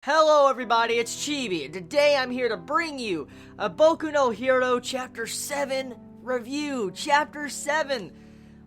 Hello everybody, it's Chibi, and today I'm here to bring you a Boku no Hero Chapter 7 review. Chapter 7!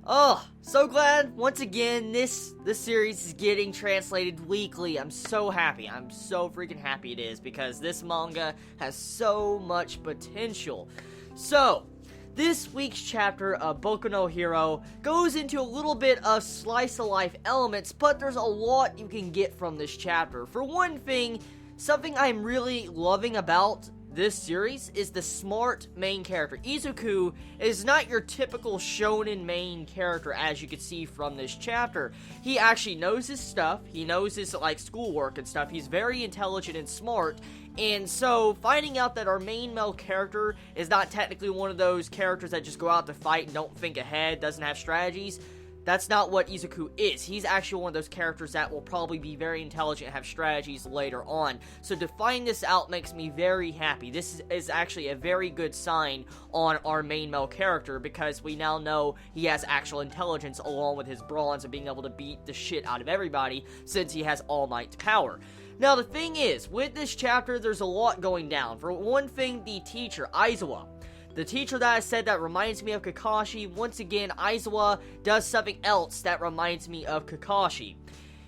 Oh, so glad, once again, this series is getting translated weekly. I'm so happy. I'm so freaking happy it is, because this manga has so much potential. So, this week's chapter of Boku no Hero goes into a little bit of slice-of-life elements, but there's a lot you can get from this chapter. For one thing, something I'm really loving about this series is the smart main character. Izuku is not your typical shonen main character, as you can see from this chapter. He actually knows his stuff. He knows his, schoolwork and stuff. He's very intelligent and smart. And so, finding out that our main male character is not technically one of those characters that just go out to fight and don't think ahead, doesn't have strategies, that's not what Izuku is. He's actually one of those characters that will probably be very intelligent and have strategies later on. So to find this out makes me very happy. This is actually a very good sign on our main male character, because we now know he has actual intelligence along with his bronze and being able to beat the shit out of everybody, since he has All Might power. Now, the thing is, with this chapter, there's a lot going down. For one thing, the teacher, Aizawa. The teacher that I said that reminds me of Kakashi, once again, Aizawa does something else that reminds me of Kakashi.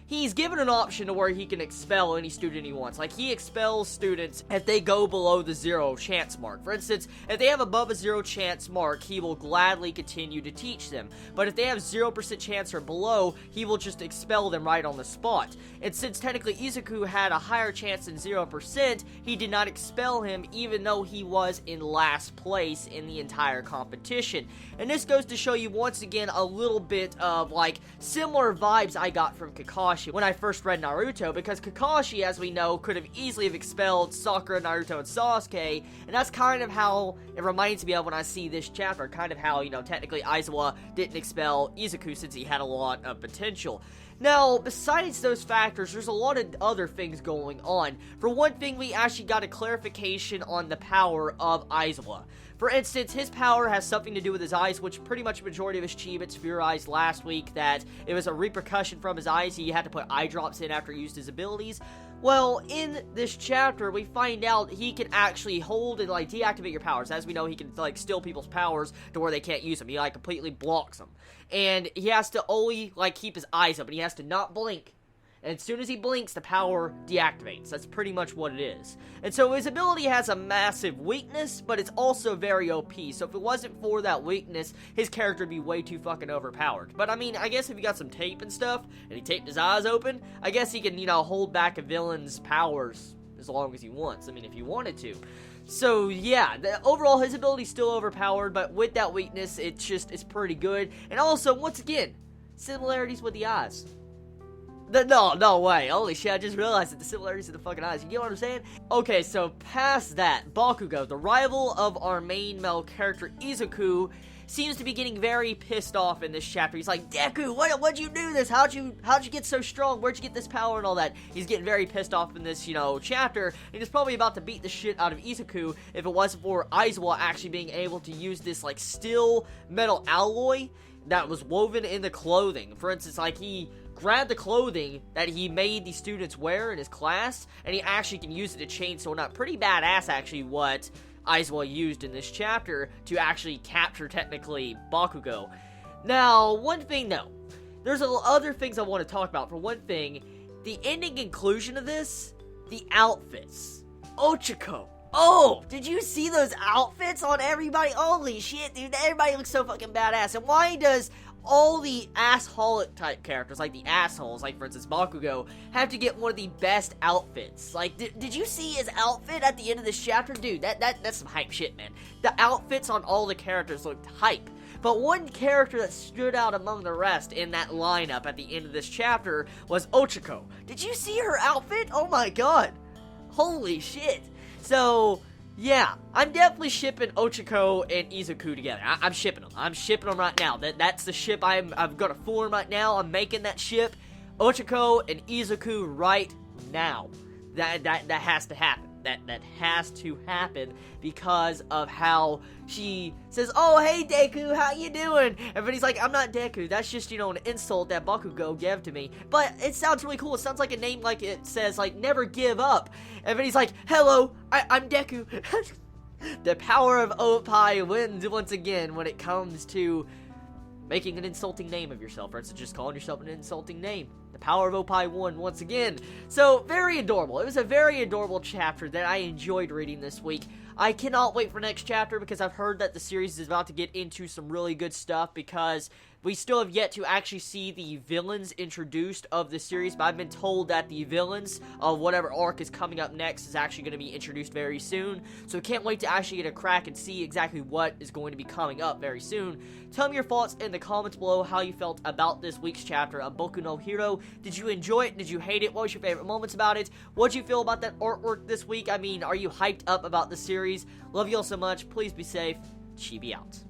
He's given an option to where he can expel any student he wants. Like, he expels students if they go below the 0 chance mark. For instance, if they have above a 0 chance mark, he will gladly continue to teach them. But if they have 0% chance or below, he will just expel them right on the spot. And since technically Izuku had a higher chance than 0%, he did not expel him, even though he was in last place in the entire competition. And this goes to show you, once again, a little bit of, similar vibes I got from Kakashi when I first read Naruto, because Kakashi, as we know, could have easily have expelled Sakura, Naruto, and Sasuke, and that's kind of how it reminds me of when I see this chapter, kind of how, technically Aizawa didn't expel Izuku since he had a lot of potential. Now, besides those factors, there's a lot of other things going on. For one thing, we actually got a clarification on the power of Aizawa. For instance, his power has something to do with his eyes, which pretty much a majority of his Chibits theorized last week that it was a repercussion from his eyes. He had to put eye drops in after he used his abilities. Well, in this chapter, we find out he can actually hold and, deactivate your powers. As we know, he can, steal people's powers to where they can't use them. He, completely blocks them. And he has to only, keep his eyes open. He has to not blink. And as soon as he blinks, the power deactivates. That's pretty much what it is. And so his ability has a massive weakness, but it's also very OP. So if it wasn't for that weakness, his character would be way too fucking overpowered. But I mean, I guess if he got some tape and stuff, and he taped his eyes open, I guess he can, hold back a villain's powers as long as he wants. I mean, if he wanted to. So, yeah, overall, his ability's still overpowered, but with that weakness, it's pretty good. And also, once again, similarities with the eyes. No way. Holy shit, I just realized that the similarities of the fucking eyes. You get what I'm saying? Okay, so past that, Bakugo, the rival of our main male character, Izuku, seems to be getting very pissed off in this chapter. He's like, Deku, what'd you do this? How'd you get so strong? Where'd you get this power and all that? He's getting very pissed off in this, chapter. And he's probably about to beat the shit out of Izuku if it wasn't for Aizawa actually being able to use this, steel metal alloy that was woven in the clothing. For instance, he grabbed the clothing that he made the students wear in his class, and he actually can use it to chainsaw up. Pretty badass, actually, what Aizawa used in this chapter to actually capture, technically, Bakugo. Now, one thing, though. There's other things I want to talk about. For one thing, the ending conclusion of this, the outfits. Ochako. Oh, did you see those outfits on everybody? Holy shit, dude, everybody looks so fucking badass. And why does all the assholic type characters, like the assholes, for instance Bakugo, have to get one of the best outfits? Did you see his outfit at the end of this chapter? Dude, that's some hype shit, man. The outfits on all the characters looked hype. But one character that stood out among the rest in that lineup at the end of this chapter was Ochako. Did you see her outfit? Oh my god. Holy shit. So, yeah, I'm definitely shipping Ochako and Izuku together. I'm shipping them. I'm shipping them right now. That's the ship I've got to form right now. I'm making that ship. Ochako and Izuku right now. That has to happen. that has to happen because of how she says, "Oh, hey Deku, how you doing?" Everybody's like, "I'm not Deku, that's just, an insult that Bakugo gave to me." But it sounds really cool. It sounds like a name, like it says, like, never give up. Everybody's like, "Hello, I'm Deku." The power of Oppai wins once again when it comes to making an insulting name of yourself, or instead just calling yourself an insulting name. The power of Oppai won once again. So, very adorable. It was a very adorable chapter that I enjoyed reading this week. I cannot wait for next chapter because I've heard that the series is about to get into some really good stuff, because we still have yet to actually see the villains introduced of the series, but I've been told that the villains of whatever arc is coming up next is actually going to be introduced very soon, so can't wait to actually get a crack and see exactly what is going to be coming up very soon. Tell me your thoughts in the comments below, how you felt about this week's chapter of Boku no Hero. Did you enjoy it? Did you hate it? What was your favorite moments about it? What did you feel about that artwork this week? I mean, are you hyped up about the series? Love you all so much. Please be safe. Chibi out.